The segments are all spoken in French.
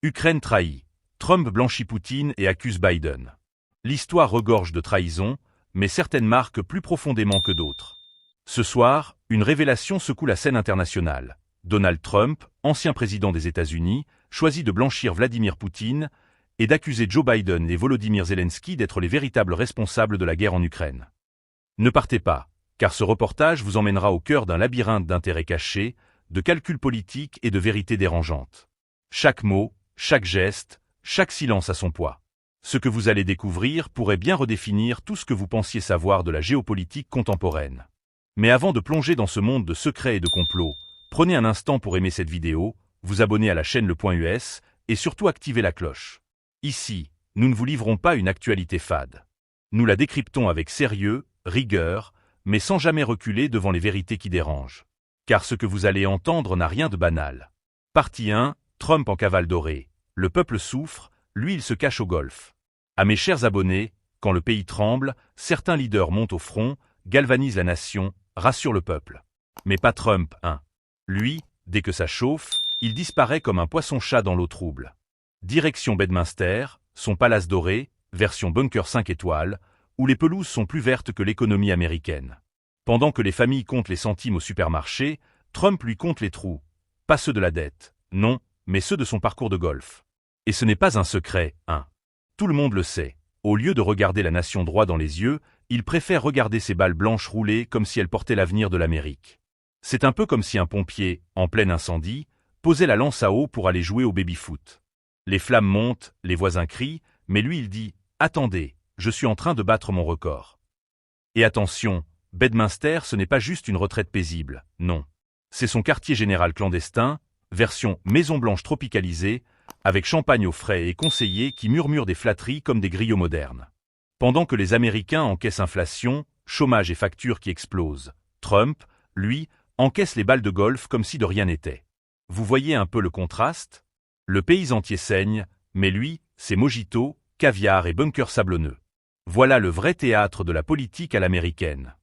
Ukraine trahit. Trump blanchit Poutine et accuse Biden. L'histoire regorge de trahisons, mais certaines marquent plus profondément que d'autres. Ce soir, une révélation secoue la scène internationale. Donald Trump, ancien président des États-Unis, choisit de blanchir Vladimir Poutine et d'accuser Joe Biden et Volodymyr Zelensky d'être les véritables responsables de la guerre en Ukraine. Ne partez pas, car ce reportage vous emmènera au cœur d'un labyrinthe d'intérêts cachés, de calculs politiques et de vérités dérangeantes. Chaque mot, chaque geste, chaque silence a son poids. Ce que vous allez découvrir pourrait bien redéfinir tout ce que vous pensiez savoir de la géopolitique contemporaine. Mais avant de plonger dans ce monde de secrets et de complots, prenez un instant pour aimer cette vidéo, vous abonner à la chaîne Le.US et surtout activer la cloche. Ici, nous ne vous livrons pas une actualité fade. Nous la décryptons avec sérieux, rigueur, mais sans jamais reculer devant les vérités qui dérangent. Car ce que vous allez entendre n'a rien de banal. Partie 1, Trump en cavale dorée. Le peuple souffre, lui il se cache au golfe. À mes chers abonnés, quand le pays tremble, certains leaders montent au front, galvanisent la nation, rassurent le peuple. Mais pas Trump, hein. Lui, dès que ça chauffe, il disparaît comme un poisson-chat dans l'eau trouble. Direction Bedminster, son palace doré, version bunker 5 étoiles, où les pelouses sont plus vertes que l'économie américaine. Pendant que les familles comptent les centimes au supermarché, Trump lui compte les trous. Pas ceux de la dette, non, mais ceux de son parcours de golf. Et ce n'est pas un secret, hein. Tout le monde le sait. Au lieu de regarder la nation droit dans les yeux, il préfère regarder ses balles blanches rouler comme si elles portaient l'avenir de l'Amérique. C'est un peu comme si un pompier, en plein incendie, posait la lance à eau pour aller jouer au baby-foot. Les flammes montent, les voisins crient, mais lui il dit « Attendez, je suis en train de battre mon record ». Et attention, Bedminster ce n'est pas juste une retraite paisible, non. C'est son quartier général clandestin, version Maison Blanche tropicalisée, avec champagne au frais et conseillers qui murmurent des flatteries comme des griots modernes. Pendant que les Américains encaissent inflation, chômage et factures qui explosent, Trump, lui, encaisse les balles de golf comme si de rien n'était. Vous voyez un peu le contraste? Le pays entier saigne, mais lui, c'est mojito, caviar et bunker sablonneux. Voilà le vrai théâtre de la politique à l'américaine.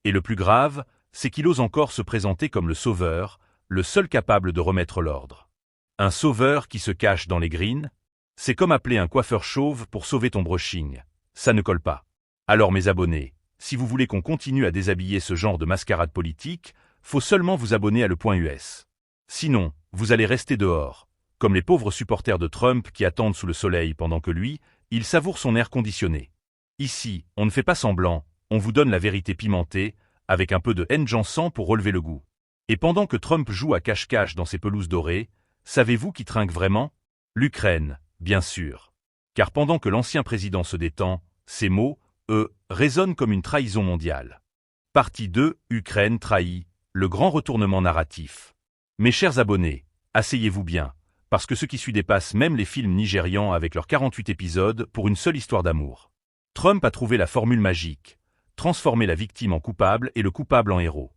Et le plus grave, c'est qu'il ose encore se présenter comme le sauveur, le seul capable de remettre l'ordre. Un sauveur qui se cache dans les greens? C'est comme appeler un coiffeur chauve pour sauver ton brushing. Ça ne colle pas. Alors mes abonnés, si vous voulez qu'on continue à déshabiller ce genre de mascarade politique, faut seulement vous abonner à Le.US. Sinon, vous allez rester dehors, comme les pauvres supporters de Trump qui attendent sous le soleil pendant que lui, il savoure son air conditionné. Ici, on ne fait pas semblant, on vous donne la vérité pimentée, avec un peu de haine-jansan pour relever le goût. Et pendant que Trump joue à cache-cache dans ses pelouses dorées, savez-vous qui trinque vraiment? L'Ukraine, bien sûr. Car pendant que l'ancien président se détend, ces mots, résonnent comme une trahison mondiale. Partie 2, Ukraine trahit, le grand retournement narratif. Mes chers abonnés, asseyez-vous bien, parce que ce qui suit dépasse même les films nigérians avec leurs 48 épisodes pour une seule histoire d'amour. Trump a trouvé la formule magique, transformer la victime en coupable et le coupable en héros.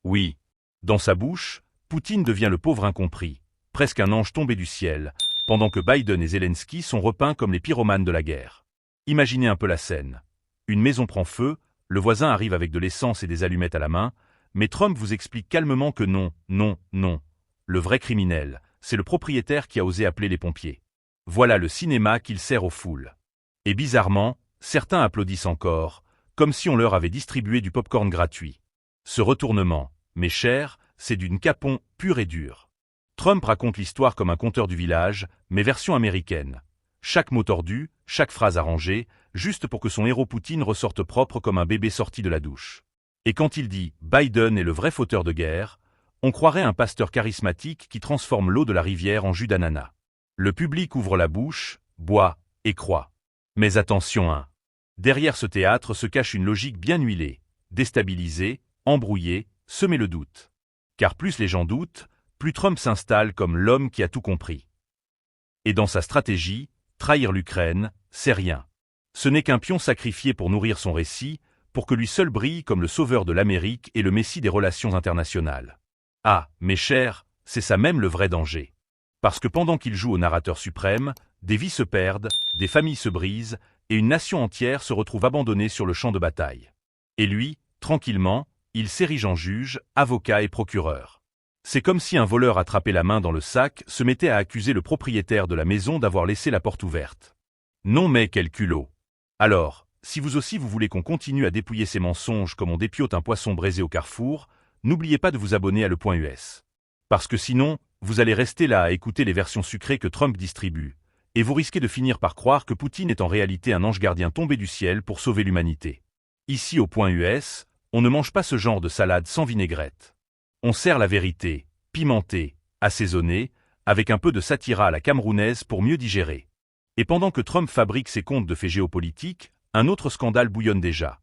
Oui, dans sa bouche, Poutine devient le pauvre incompris, presque un ange tombé du ciel, pendant que Biden et Zelensky sont repeints comme les pyromanes de la guerre. Imaginez un peu la scène. Une maison prend feu, le voisin arrive avec de l'essence et des allumettes à la main, mais Trump vous explique calmement que non, non, non. Le vrai criminel, c'est le propriétaire qui a osé appeler les pompiers. Voilà le cinéma qu'il sert aux foules. Et bizarrement, certains applaudissent encore, comme si on leur avait distribué du popcorn gratuit. Ce retournement, mes chers, c'est d'une capon pure et dure. Trump raconte l'histoire comme un conteur du village, mais version américaine. Chaque mot tordu, chaque phrase arrangée, juste pour que son héros Poutine ressorte propre comme un bébé sorti de la douche. Et quand il dit « Biden est le vrai fauteur de guerre », on croirait un pasteur charismatique qui transforme l'eau de la rivière en jus d'ananas. Le public ouvre la bouche, boit et croit. Mais attention hein. Derrière ce théâtre se cache une logique bien huilée, déstabiliser, embrouiller, semer le doute. Car plus les gens doutent, plus Trump s'installe comme l'homme qui a tout compris. Et dans sa stratégie, trahir l'Ukraine, c'est rien. Ce n'est qu'un pion sacrifié pour nourrir son récit, pour que lui seul brille comme le sauveur de l'Amérique et le messie des relations internationales. Ah, mes chers, c'est ça même le vrai danger. Parce que pendant qu'il joue au narrateur suprême, des vies se perdent, des familles se brisent, et une nation entière se retrouve abandonnée sur le champ de bataille. Et lui, tranquillement, il s'érige en juge, avocat et procureur. C'est comme si un voleur attrapé la main dans le sac se mettait à accuser le propriétaire de la maison d'avoir laissé la porte ouverte. Non mais quel culot. Alors, si vous aussi vous voulez qu'on continue à dépouiller ces mensonges comme on dépiote un poisson braisé au carrefour, n'oubliez pas de vous abonner à le.us. Parce que sinon, vous allez rester là à écouter les versions sucrées que Trump distribue, et vous risquez de finir par croire que Poutine est en réalité un ange gardien tombé du ciel pour sauver l'humanité. Ici au.us, on ne mange pas ce genre de salade sans vinaigrette. On sert la vérité, pimentée, assaisonnée, avec un peu de satira à la camerounaise pour mieux digérer. Et pendant que Trump fabrique ses contes de faits géopolitiques, un autre scandale bouillonne déjà.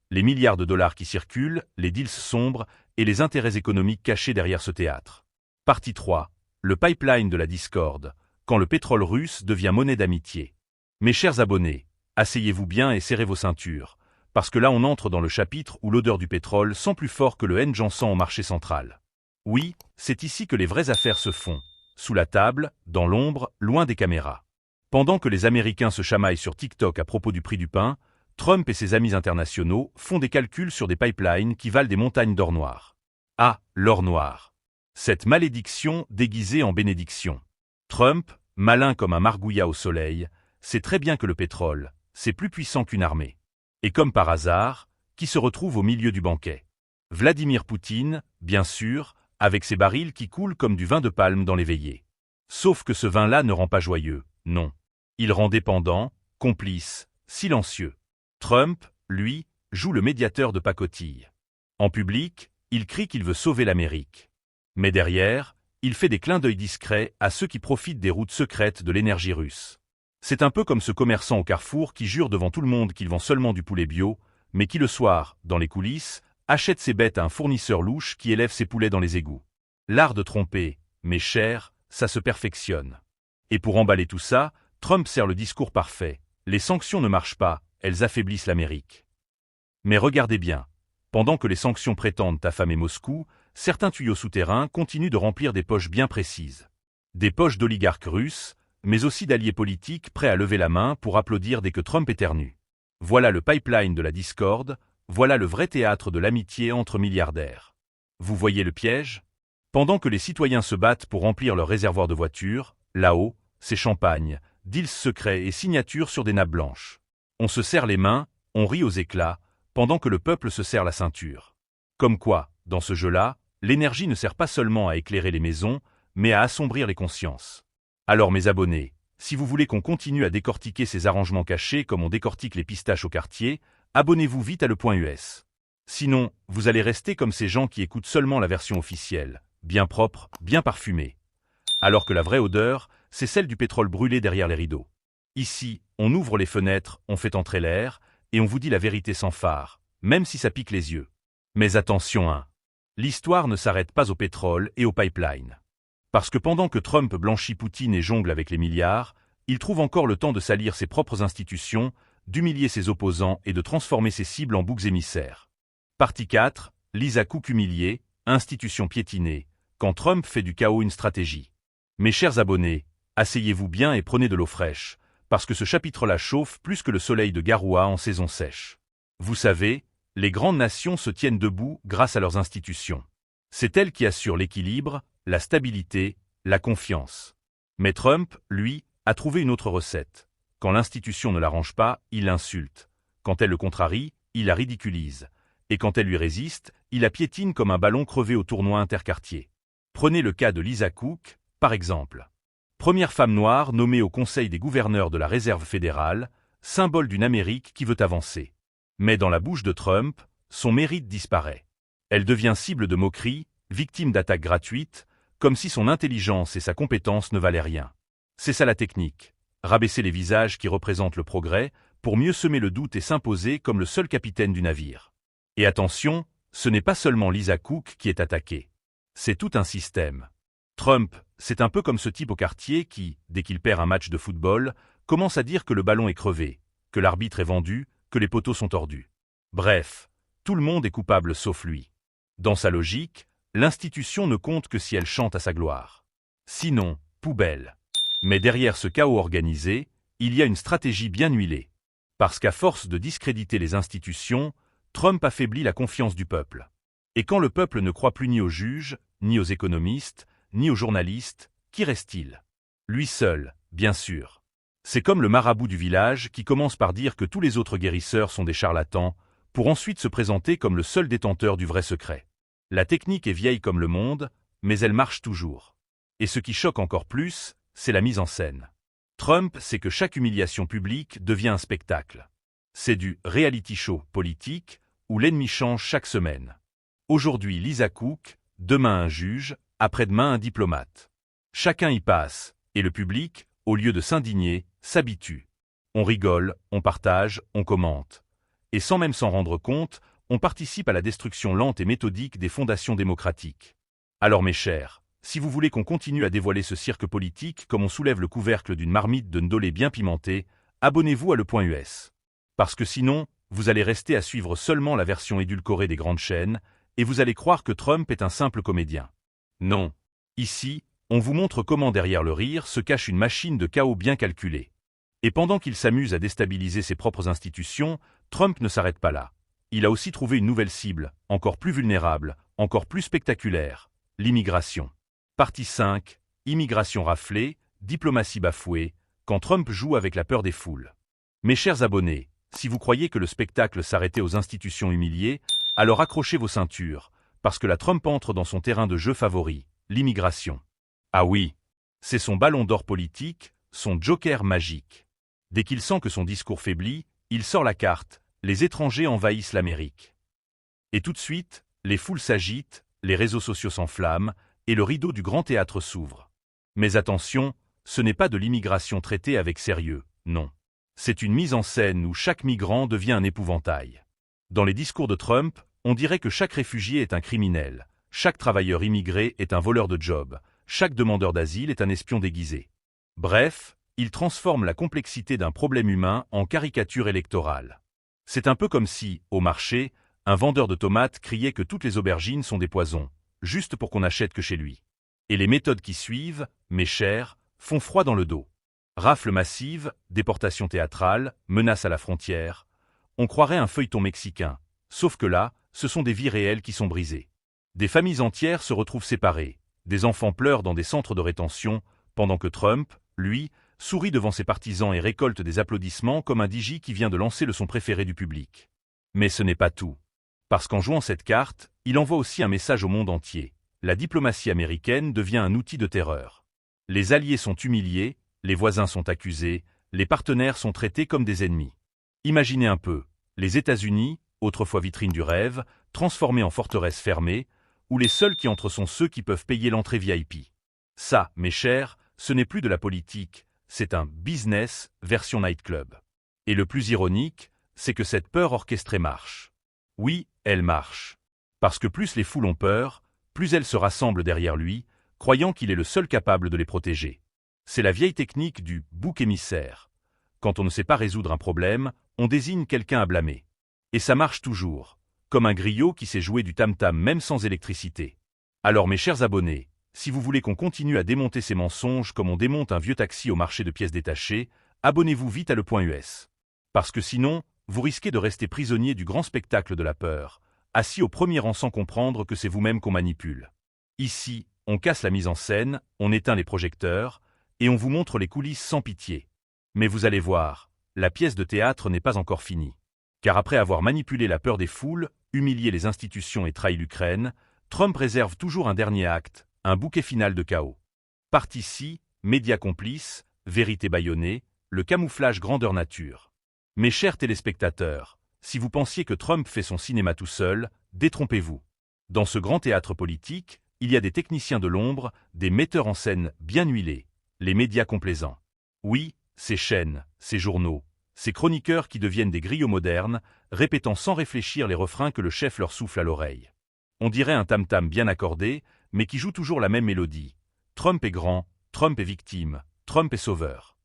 Les milliards de dollars qui circulent, les deals sombres et les intérêts économiques cachés derrière ce théâtre. Partie 3. Le pipeline de la discorde, quand le pétrole russe devient monnaie d'amitié. Mes chers abonnés, asseyez-vous bien et serrez vos ceintures, parce que là on entre dans le chapitre où l'odeur du pétrole sent plus fort que le N-Jansan au marché central. Oui, c'est ici que les vraies affaires se font, sous la table, dans l'ombre, loin des caméras. Pendant que les Américains se chamaillent sur TikTok à propos du prix du pain, Trump et ses amis internationaux font des calculs sur des pipelines qui valent des montagnes d'or noir. Ah, l'or noir. Cette malédiction déguisée en bénédiction. Trump, malin comme un margouillat au soleil, sait très bien que le pétrole, c'est plus puissant qu'une armée. Et comme par hasard, qui se retrouve au milieu du banquet? Vladimir Poutine, bien sûr, avec ses barils qui coulent comme du vin de palme dans les veillées. Sauf que ce vin-là ne rend pas joyeux, non. Il rend dépendant, complice, silencieux. Trump, lui, joue le médiateur de pacotille. En public, il crie qu'il veut sauver l'Amérique. Mais derrière, il fait des clins d'œil discrets à ceux qui profitent des routes secrètes de l'énergie russe. C'est un peu comme ce commerçant au carrefour qui jure devant tout le monde qu'il vend seulement du poulet bio, mais qui le soir, dans les coulisses, achète ses bêtes à un fournisseur louche qui élève ses poulets dans les égouts. L'art de tromper, mes chers, ça se perfectionne. Et pour emballer tout ça, Trump sert le discours parfait. Les sanctions ne marchent pas, elles affaiblissent l'Amérique. Mais regardez bien, pendant que les sanctions prétendent affamer Moscou, certains tuyaux souterrains continuent de remplir des poches bien précises. Des poches d'oligarques russes, mais aussi d'alliés politiques prêts à lever la main pour applaudir dès que Trump éternue. Voilà le pipeline de la discorde, voilà le vrai théâtre de l'amitié entre milliardaires. Vous voyez le piège? Pendant que les citoyens se battent pour remplir leurs réservoirs de voitures, là-haut, c'est champagne, deals secrets et signatures sur des nappes blanches. On se serre les mains, on rit aux éclats, pendant que le peuple se serre la ceinture. Comme quoi, dans ce jeu-là, l'énergie ne sert pas seulement à éclairer les maisons, mais à assombrir les consciences. Alors mes abonnés, si vous voulez qu'on continue à décortiquer ces arrangements cachés comme on décortique les pistaches au quartier, abonnez-vous vite à le.us. Sinon, vous allez rester comme ces gens qui écoutent seulement la version officielle, bien propre, bien parfumée. Alors que la vraie odeur, c'est celle du pétrole brûlé derrière les rideaux. Ici, on ouvre les fenêtres, on fait entrer l'air, et on vous dit la vérité sans phare, même si ça pique les yeux. Mais attention hein, l'histoire ne s'arrête pas au pétrole et au pipeline. Parce que pendant que Trump blanchit Poutine et jongle avec les milliards, il trouve encore le temps de salir ses propres institutions, d'humilier ses opposants et de transformer ses cibles en boucs émissaires. Partie 4, Lisa Cook humiliée, institution piétinée, quand Trump fait du chaos une stratégie. Mes chers abonnés, asseyez-vous bien et prenez de l'eau fraîche, parce que ce chapitre-là chauffe plus que le soleil de Garoua en saison sèche. Vous savez, les grandes nations se tiennent debout grâce à leurs institutions. C'est elles qui assurent l'équilibre, la stabilité, la confiance. Mais Trump, lui, a trouvé une autre recette. Quand l'institution ne l'arrange pas, il l'insulte. Quand elle le contrarie, il la ridiculise. Et quand elle lui résiste, il la piétine comme un ballon crevé au tournoi interquartier. Prenez le cas de Lisa Cook, par exemple. Première femme noire nommée au Conseil des gouverneurs de la Réserve fédérale, symbole d'une Amérique qui veut avancer. Mais dans la bouche de Trump, son mérite disparaît. Elle devient cible de moqueries, victime d'attaques gratuites, comme si son intelligence et sa compétence ne valaient rien. C'est ça la technique. Rabaisser les visages qui représentent le progrès, pour mieux semer le doute et s'imposer comme le seul capitaine du navire. Et attention, ce n'est pas seulement Lisa Cook qui est attaquée. C'est tout un système. Trump, c'est un peu comme ce type au quartier qui, dès qu'il perd un match de football, commence à dire que le ballon est crevé, que l'arbitre est vendu, que les poteaux sont tordus. Bref, tout le monde est coupable sauf lui. Dans sa logique, l'institution ne compte que si elle chante à sa gloire. Sinon, poubelle. Mais derrière ce chaos organisé, il y a une stratégie bien huilée. Parce qu'à force de discréditer les institutions, Trump affaiblit la confiance du peuple. Et quand le peuple ne croit plus ni aux juges, ni aux économistes, ni aux journalistes, qui reste-t-il? Lui seul, bien sûr. C'est comme le marabout du village qui commence par dire que tous les autres guérisseurs sont des charlatans, pour ensuite se présenter comme le seul détenteur du vrai secret. La technique est vieille comme le monde, mais elle marche toujours. Et ce qui choque encore plus, c'est la mise en scène. Trump sait que chaque humiliation publique devient un spectacle. C'est du reality show politique où l'ennemi change chaque semaine. Aujourd'hui Lisa Cook, demain un juge, après-demain un diplomate. Chacun y passe, et le public, au lieu de s'indigner, s'habitue. On rigole, on partage, on commente. Et sans même s'en rendre compte, on participe à la destruction lente et méthodique des fondations démocratiques. Alors mes chers, si vous voulez qu'on continue à dévoiler ce cirque politique comme on soulève le couvercle d'une marmite de ndolé bien pimentée, abonnez-vous à Le.US. Parce que sinon, vous allez rester à suivre seulement la version édulcorée des grandes chaînes, et vous allez croire que Trump est un simple comédien. Non. Ici, on vous montre comment derrière le rire se cache une machine de chaos bien calculée. Et pendant qu'il s'amuse à déstabiliser ses propres institutions, Trump ne s'arrête pas là. Il a aussi trouvé une nouvelle cible, encore plus vulnérable, encore plus spectaculaire, l'immigration. Partie 5, immigration raflée, diplomatie bafouée, quand Trump joue avec la peur des foules. Mes chers abonnés, si vous croyez que le spectacle s'arrêtait aux institutions humiliées, alors accrochez vos ceintures, parce que la Trump entre dans son terrain de jeu favori, l'immigration. Ah oui, c'est son ballon d'or politique, son joker magique. Dès qu'il sent que son discours faiblit, il sort la carte, les étrangers envahissent l'Amérique. Et tout de suite, les foules s'agitent, les réseaux sociaux s'enflamment, et le rideau du grand théâtre s'ouvre. Mais attention, ce n'est pas de l'immigration traitée avec sérieux, non. C'est une mise en scène où chaque migrant devient un épouvantail. Dans les discours de Trump, on dirait que chaque réfugié est un criminel, chaque travailleur immigré est un voleur de job, chaque demandeur d'asile est un espion déguisé. Bref, il transforme la complexité d'un problème humain en caricature électorale. C'est un peu comme si, au marché, un vendeur de tomates criait que toutes les aubergines sont des poisons, juste pour qu'on n'achète que chez lui. Et les méthodes qui suivent, mes chers, font froid dans le dos. Rafles massives, déportations théâtrales, menaces à la frontière. On croirait un feuilleton mexicain, sauf que là, ce sont des vies réelles qui sont brisées. Des familles entières se retrouvent séparées, des enfants pleurent dans des centres de rétention, pendant que Trump, lui, sourit devant ses partisans et récolte des applaudissements comme un DJ qui vient de lancer le son préféré du public. Mais ce n'est pas tout. Parce qu'en jouant cette carte, il envoie aussi un message au monde entier. La diplomatie américaine devient un outil de terreur. Les alliés sont humiliés, les voisins sont accusés, les partenaires sont traités comme des ennemis. Imaginez un peu, les États-Unis, autrefois vitrine du rêve, transformés en forteresse fermée, où les seuls qui entrent sont ceux qui peuvent payer l'entrée VIP. Ça, mes chers, ce n'est plus de la politique, c'est un business version nightclub. Et le plus ironique, c'est que cette peur orchestrée marche. Oui, elle marche. Parce que plus les foules ont peur, plus elles se rassemblent derrière lui, croyant qu'il est le seul capable de les protéger. C'est la vieille technique du bouc émissaire. Quand on ne sait pas résoudre un problème, on désigne quelqu'un à blâmer. Et ça marche toujours, comme un griot qui sait jouer du tam-tam même sans électricité. Alors mes chers abonnés, si vous voulez qu'on continue à démonter ces mensonges comme on démonte un vieux taxi au marché de pièces détachées, abonnez-vous vite à Le.US. Parce que sinon, vous risquez de rester prisonnier du grand spectacle de la peur, assis au premier rang sans comprendre que c'est vous-même qu'on manipule. Ici, on casse la mise en scène, on éteint les projecteurs, et on vous montre les coulisses sans pitié. Mais vous allez voir, la pièce de théâtre n'est pas encore finie. Car après avoir manipulé la peur des foules, humilié les institutions et trahi l'Ukraine, Trump réserve toujours un dernier acte, un bouquet final de chaos. Partie 6, médias complices, vérité bâillonnée, le camouflage grandeur nature. Mes chers téléspectateurs, si vous pensiez que Trump fait son cinéma tout seul, détrompez-vous. Dans ce grand théâtre politique, il y a des techniciens de l'ombre, des metteurs en scène bien huilés, les médias complaisants. Oui, ces chaînes, ces journaux, ces chroniqueurs qui deviennent des griots modernes, répétant sans réfléchir les refrains que le chef leur souffle à l'oreille. On dirait un tam-tam bien accordé, mais qui joue toujours la même mélodie. Trump est grand, Trump est victime, Trump est sauveur.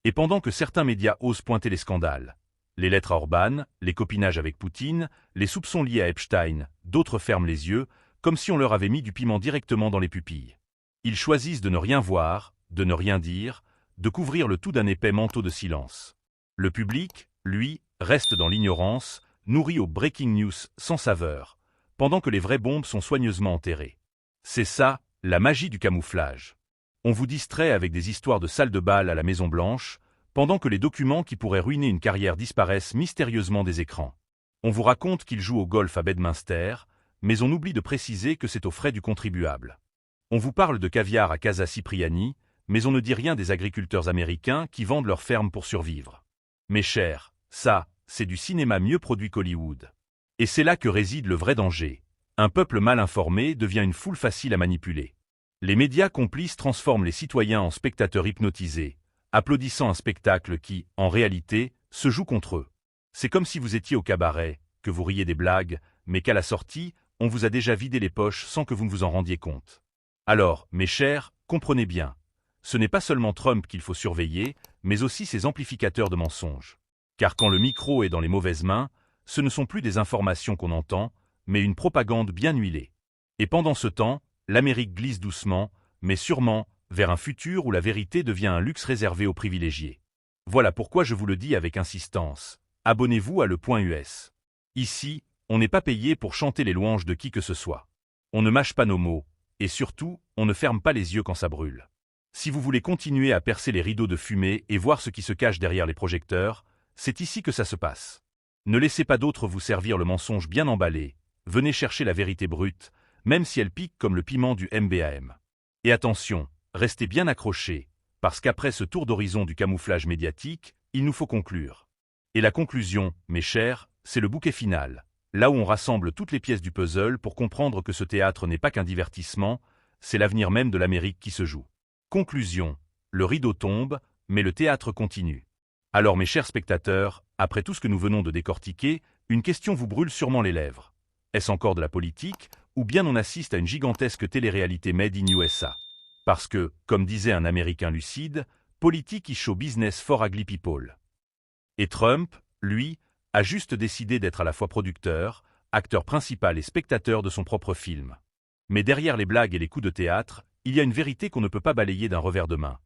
Et pendant que certains médias osent pointer les scandales, les lettres à Orban, les copinages avec Poutine, les soupçons liés à Epstein, d'autres ferment les yeux, comme si on leur avait mis du piment directement dans les pupilles. Ils choisissent de ne rien voir, de ne rien dire, de couvrir le tout d'un épais manteau de silence. Le public, lui, reste dans l'ignorance, nourri aux breaking news sans saveur, pendant que les vraies bombes sont soigneusement enterrées. C'est ça, la magie du camouflage. On vous distrait avec des histoires de salles de bal à la Maison-Blanche, pendant que les documents qui pourraient ruiner une carrière disparaissent mystérieusement des écrans. On vous raconte qu'il joue au golf à Bedminster, mais on oublie de préciser que c'est aux frais du contribuable. On vous parle de caviar à Casa Cipriani, mais on ne dit rien des agriculteurs américains qui vendent leurs fermes pour survivre. Mes chers, ça, c'est du cinéma mieux produit qu'Hollywood. Et c'est là que réside le vrai danger. Un peuple mal informé devient une foule facile à manipuler. Les médias complices transforment les citoyens en spectateurs hypnotisés, applaudissant un spectacle qui, en réalité, se joue contre eux. C'est comme si vous étiez au cabaret, que vous riez des blagues, mais qu'à la sortie, on vous a déjà vidé les poches sans que vous ne vous en rendiez compte. Alors, mes chers, comprenez bien. Ce n'est pas seulement Trump qu'il faut surveiller, mais aussi ses amplificateurs de mensonges. Car quand le micro est dans les mauvaises mains, ce ne sont plus des informations qu'on entend, mais une propagande bien huilée. Et pendant ce temps, l'Amérique glisse doucement, mais sûrement, vers un futur où la vérité devient un luxe réservé aux privilégiés. Voilà pourquoi je vous le dis avec insistance. Abonnez-vous à Le Point US. Ici, on n'est pas payé pour chanter les louanges de qui que ce soit. On ne mâche pas nos mots, et surtout, on ne ferme pas les yeux quand ça brûle. Si vous voulez continuer à percer les rideaux de fumée et voir ce qui se cache derrière les projecteurs, c'est ici que ça se passe. Ne laissez pas d'autres vous servir le mensonge bien emballé, venez chercher la vérité brute, même si elle pique comme le piment du MBAM. Et attention, restez bien accrochés, parce qu'après ce tour d'horizon du camouflage médiatique, il nous faut conclure. Et la conclusion, mes chers, c'est le bouquet final, là où on rassemble toutes les pièces du puzzle pour comprendre que ce théâtre n'est pas qu'un divertissement, c'est l'avenir même de l'Amérique qui se joue. Conclusion, le rideau tombe, mais le théâtre continue. Alors mes chers spectateurs, après tout ce que nous venons de décortiquer, une question vous brûle sûrement les lèvres. Est-ce encore de la politique, ou bien on assiste à une gigantesque télé-réalité made in USA? Parce que, comme disait un Américain lucide, politique is show business for ugly people. Et Trump, lui, a juste décidé d'être à la fois producteur, acteur principal et spectateur de son propre film. Mais derrière les blagues et les coups de théâtre, il y a une vérité qu'on ne peut pas balayer d'un revers de main.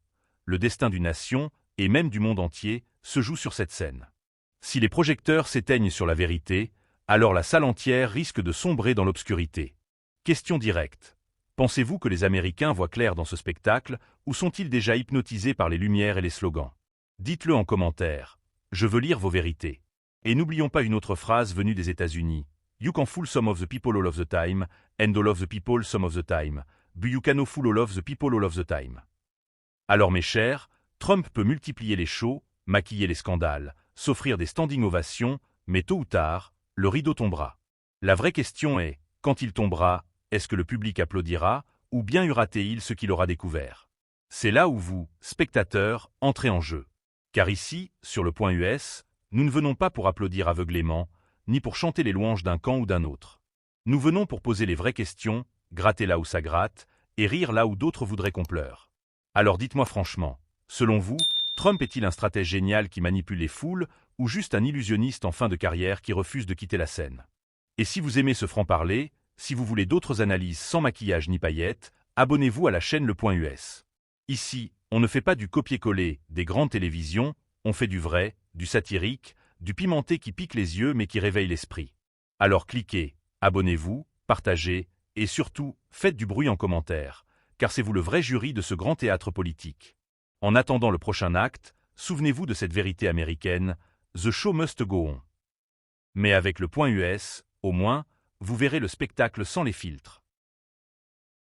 Le destin d'une nation, et même du monde entier, se joue sur cette scène. Si les projecteurs s'éteignent sur la vérité, alors la salle entière risque de sombrer dans l'obscurité. Question directe. Pensez-vous que les Américains voient clair dans ce spectacle, ou sont-ils déjà hypnotisés par les lumières et les slogans? Dites-le en commentaire. Je veux lire vos vérités. Et n'oublions pas une autre phrase venue des États-Unis. You can fool some of the people all of the time, and all of the people some of the time, but you cannot fool all of the people all of the time. Alors mes chers, Trump peut multiplier les shows, maquiller les scandales, s'offrir des standing ovations, mais tôt ou tard, le rideau tombera. La vraie question est, quand il tombera, est-ce que le public applaudira, ou bien ira-t-il ce qu'il aura découvert? C'est là où vous, spectateurs, entrez en jeu. Car ici, sur le Point US, nous ne venons pas pour applaudir aveuglément, ni pour chanter les louanges d'un camp ou d'un autre. Nous venons pour poser les vraies questions, gratter là où ça gratte, et rire là où d'autres voudraient qu'on pleure. Alors dites-moi franchement, selon vous, Trump est-il un stratège génial qui manipule les foules, ou juste un illusionniste en fin de carrière qui refuse de quitter la scène? Et si vous aimez ce franc-parler, si vous voulez d'autres analyses sans maquillage ni paillettes, abonnez-vous à la chaîne Le Point US. Ici, on ne fait pas du copier-coller des grandes télévisions, on fait du vrai, du satirique, du pimenté qui pique les yeux mais qui réveille l'esprit. Alors cliquez, abonnez-vous, partagez, et surtout, faites du bruit en commentaire, car c'est vous le vrai jury de ce grand théâtre politique. En attendant le prochain acte, souvenez-vous de cette vérité américaine, The show must go on. Mais avec Le Point US, au moins, vous verrez le spectacle sans les filtres.